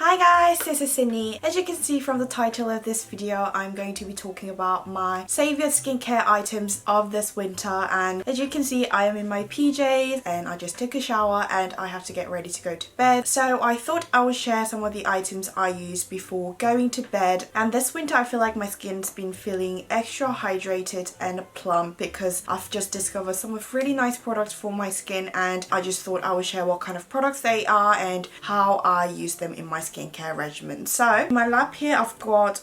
Hi guys, this is Sydney. As you can see from the title of this video, I'm going to be talking about my saviour skincare items of this winter, and as you can see I am in my PJs and I just took a shower and I have to get ready to go to bed. So I thought I would share some of the items I use before going to bed, and this winter I feel like my skin's been feeling extra hydrated and plump because I've just discovered some of really nice products for my skin, and I just thought I would share what kind of products they are and how I use them in my skincare regimen. So in my lab here I've got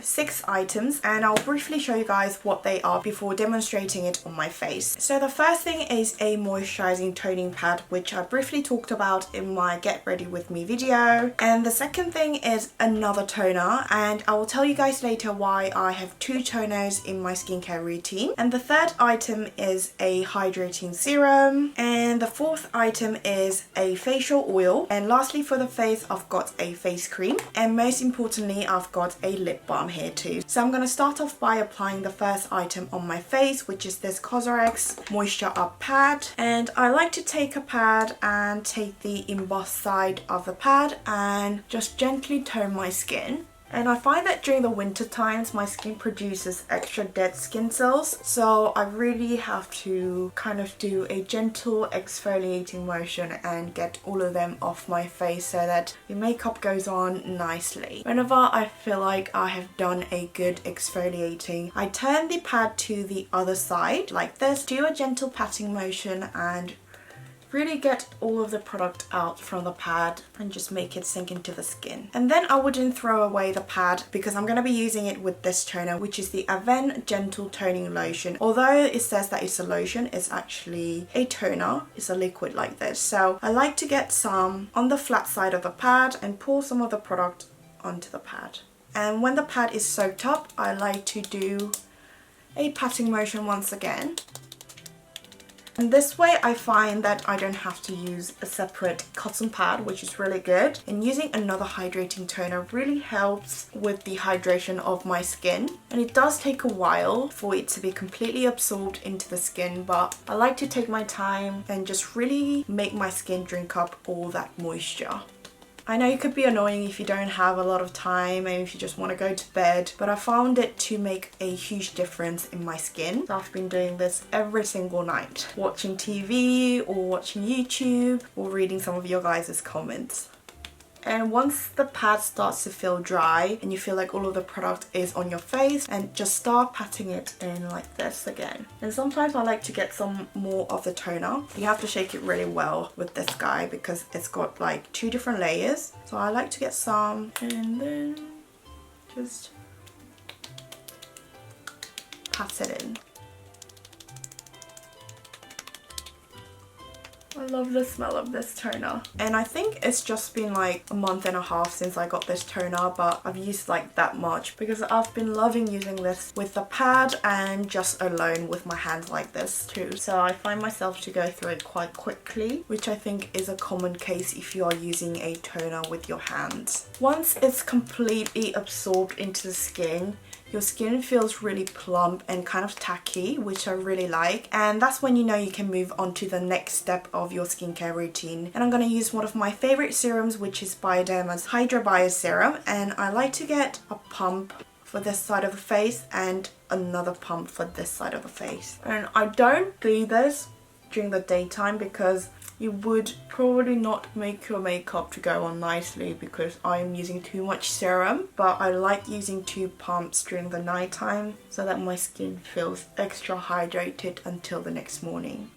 6 items, and I'll briefly show you guys what they are before demonstrating it on my face. So the first thing is a moisturizing toning pad, which I briefly talked about in my get ready with me video, and the second thing is another toner, and I will tell you guys later why I have 2 toners in my skincare routine. And the third item is a hydrating serum, and the fourth item is a facial oil, and lastly for the face I've got a face cream, and most importantly I've got a lip balm here too. So I'm going to start off by applying the first item on my face, which is this Cosrx Moisture Up pad, and I like to take a pad and take the embossed side of the pad and just gently tone my skin. And I find that during the winter times my skin produces extra dead skin cells, so I really have to kind of do a gentle exfoliating motion and get all of them off my face so that the makeup goes on nicely. Whenever I feel like I have done a good exfoliating, I turn the pad to the other side like this, do a gentle patting motion and really get all of the product out from the pad and just make it sink into the skin. And then I wouldn't throw away the pad because I'm going to be using it with this toner, which is the Avène Gentle Toning Lotion. Although it says that it's a lotion, it's actually a toner. It's a liquid like this. So I like to get some on the flat side of the pad and pour some of the product onto the pad. And when the pad is soaked up, I like to do a patting motion once again. And this way I find that I don't have to use a separate cotton pad, which is really good. And using another hydrating toner really helps with the hydration of my skin. And it does take a while for it to be completely absorbed into the skin, but I like to take my time and just really make my skin drink up all that moisture. I know it could be annoying if you don't have a lot of time and if you just want to go to bed, but I found it to make a huge difference in my skin. So I've been doing this every single night, watching TV or watching YouTube or reading some of your guys' comments. And once the pad starts to feel dry and you feel like all of the product is on your face, and just start patting it in like this again. And sometimes I like to get some more of the toner. You have to shake it really well with this guy because it's got like 2 different layers. So I like to get some and then just pat it in. I love the smell of this toner, and I think it's just been like a month and a half since I got this toner, but I've used like that much because I've been loving using this with the pad and just alone with my hands like this too. So I find myself to go through it quite quickly, which I think is a common case if you are using a toner with your hands. Once it's completely absorbed into the skin, your skin feels really plump and kind of tacky, which I really like, and that's when you know you can move on to the next step of your skincare routine. And I'm going to use one of my favorite serums, which is Bioderma's Hydra Bio Serum, and I like to get a pump for this side of the face and another pump for this side of the face. And I don't do this during the daytime because you would probably not make your makeup to go on nicely because I'm using too much serum, but I like using 2 pumps during the night time so that my skin feels extra hydrated until the next morning.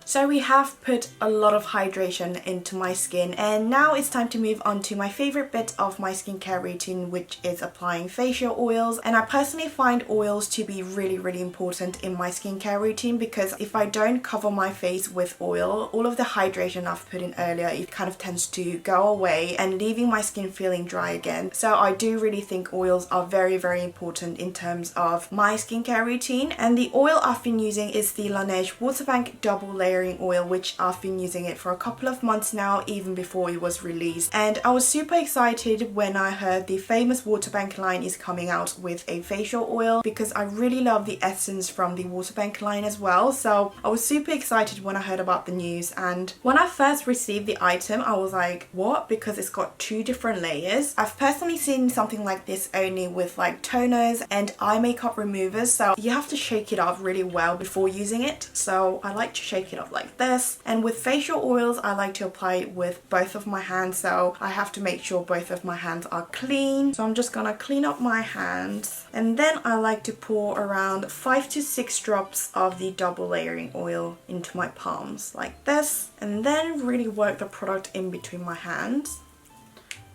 So we have put a lot of hydration into my skin, and now it's time to move on to my favorite bit of my skincare routine, which is applying facial oils. And I personally find oils to be really important in my skincare routine because if I don't cover my face with oil, all of the hydration I've put in earlier, it kind of tends to go away and leaving my skin feeling dry again. So I do really think oils are very important in terms of my skincare routine. And the oil I've been using is the Laneige Water Bank Double Layer layering oil, which I've been using it for a couple of months now, even before it was released. And I was super excited when I heard the famous Waterbank line is coming out with a facial oil, because I really love the essence from the Waterbank line as well. So I was super excited when I heard about the news, and when I first received the item I was like, what? Because it's got 2 different layers. I've personally seen something like this only with like toners and eye makeup removers, so you have to shake it up really well before using it. So I like to shake it up like this, and with facial oils I like to apply it with both of my hands, so I have to make sure both of my hands are clean. So I'm just gonna clean up my hands, and then I like to pour around 5 to 6 drops of the double layering oil into my palms like this, and then really work the product in between my hands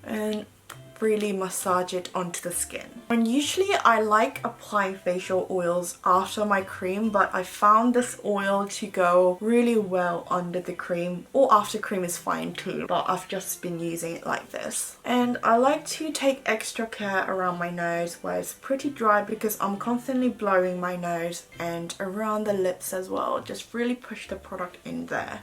and really massage it onto the skin. And usually I like applying facial oils after my cream, but I found this oil to go really well under the cream, or after cream is fine too, but I've just been using it like this. And I like to take extra care around my nose where it's pretty dry, because I'm constantly blowing my nose, and around the lips as well. Just really push the product in there.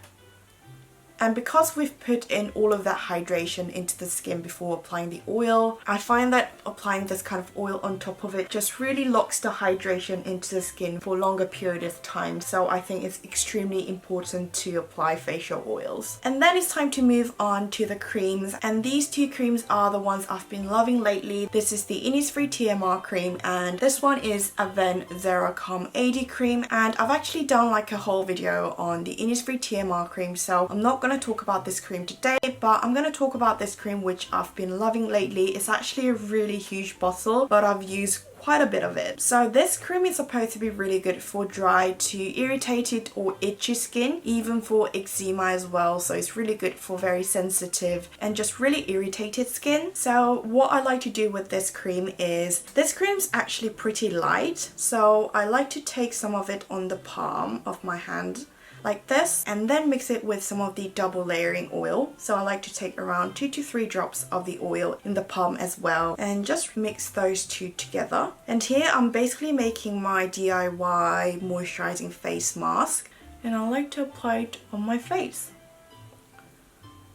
And because we've put in all of that hydration into the skin before applying the oil, I find that applying this kind of oil on top of it just really locks the hydration into the skin for a longer period of time. So I think it's extremely important to apply facial oils. And then it's time to move on to the creams. And these 2 creams are the ones I've been loving lately. This is the Innisfree TMR cream, and this one is Aven Zeracom AD cream. And I've actually done like a whole video on the Innisfree TMR cream, so I'm not going to talk about this cream today, but I'm going to talk about this cream which I've been loving lately. It's actually a really huge bottle, but I've used quite a bit of it. So this cream is supposed to be really good for dry to irritated or itchy skin, even for eczema as well. So it's really good for very sensitive and just really irritated skin. So what I like to do with this cream is, this cream's actually pretty light, so I like to take some of it on the palm of my hand like this, and then mix it with some of the double layering oil. So I like to take around 2 to 3 drops of the oil in the palm as well, and just mix those 2 together. And here I'm basically making my DIY moisturizing face mask, and I like to apply it on my face.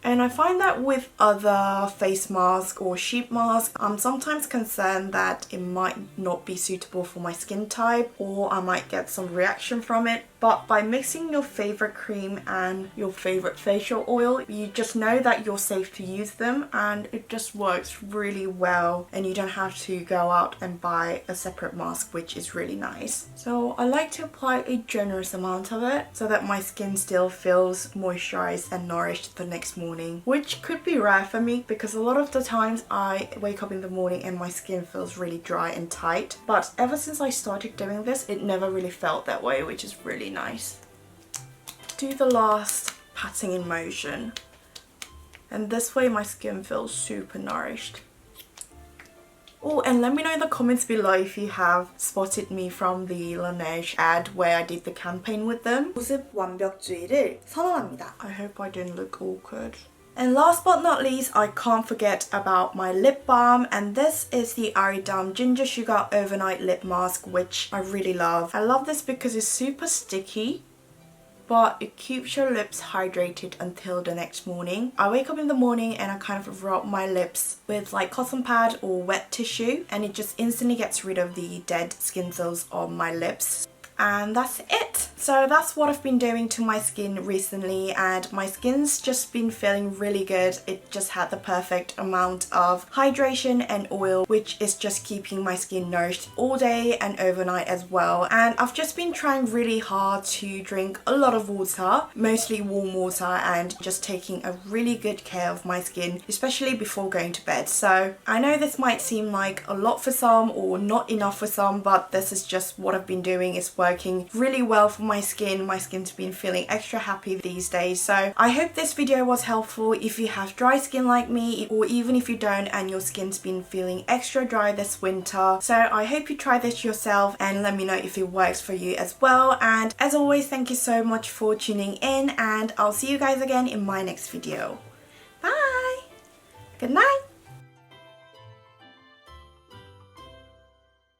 And I find that with other face masks or sheet masks, I'm sometimes concerned that it might not be suitable for my skin type, or I might get some reaction from it. But by mixing your favorite cream and your favorite facial oil, you just know that you're safe to use them, and it just works really well, and you don't have to go out and buy a separate mask, which is really nice. So I like to apply a generous amount of it so that my skin still feels moisturized and nourished the next morning, which could be rare for me because a lot of the times I wake up in the morning and my skin feels really dry and tight. But ever since I started doing this, it never really felt that way, which is really nice. Do the last patting in motion, and this way my skin feels super nourished. Oh, and let me know in the comments below if you have spotted me from the Laneige ad where I did the campaign with them. 보습 완벽주의를 선언합니다. I hope I didn't look awkward. And last but not least, I can't forget about my lip balm, and this is the Aridam Ginger Sugar Overnight Lip Mask, which I really love. I love this because it's super sticky, but it keeps your lips hydrated until the next morning. I wake up in the morning and I kind of rub my lips with like cotton pad or wet tissue, and it just instantly gets rid of the dead skin cells on my lips. And that's it. So that's what I've been doing to my skin recently, and my skin's just been feeling really good. It just had the perfect amount of hydration and oil, which is just keeping my skin nourished all day and overnight as well. And I've just been trying really hard to drink a lot of water, mostly warm water, and just taking a really good care of my skin, especially before going to bed. So I know this might seem like a lot for some or not enough for some, but this is just what I've been doing. It's working really well for my skin. My skin's been feeling extra happy these days. So I hope this video was helpful if you have dry skin like me, or even if you don't and your skin's been feeling extra dry this winter. So I hope you try this yourself and let me know if it works for you as well. And as always, thank you so much for tuning in, and I'll see you guys again in my next video. Bye! Good night!